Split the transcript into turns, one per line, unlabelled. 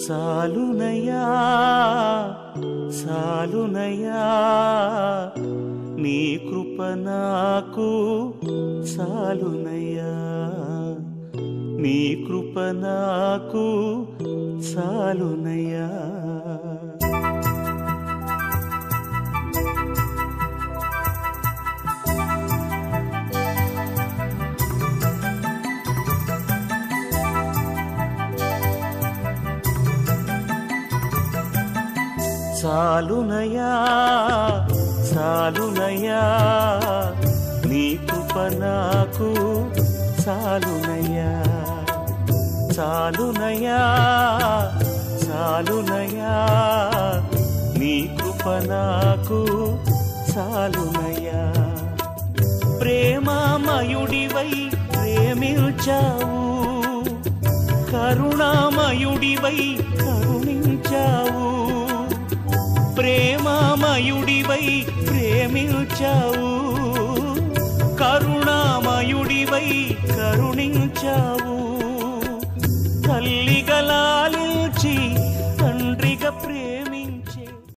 సాలునయ్యా సాలునయ్యా నీ కృప నాకు సాలునయ్యా నీ కృప నాకు సాలునయ్యా సాలునయ్యా సాలునయ్యా నీ కృప నాకు సాలునయ్యా సాలునయ్యా సాలునయ్యా నీ కృప నాకు సాలునయ్యా ప్రేమామయుడివై ప్రేమించావు కరుణామయుడివై కరుణించావు ప్రేమామయుడివై ప్రేమించావు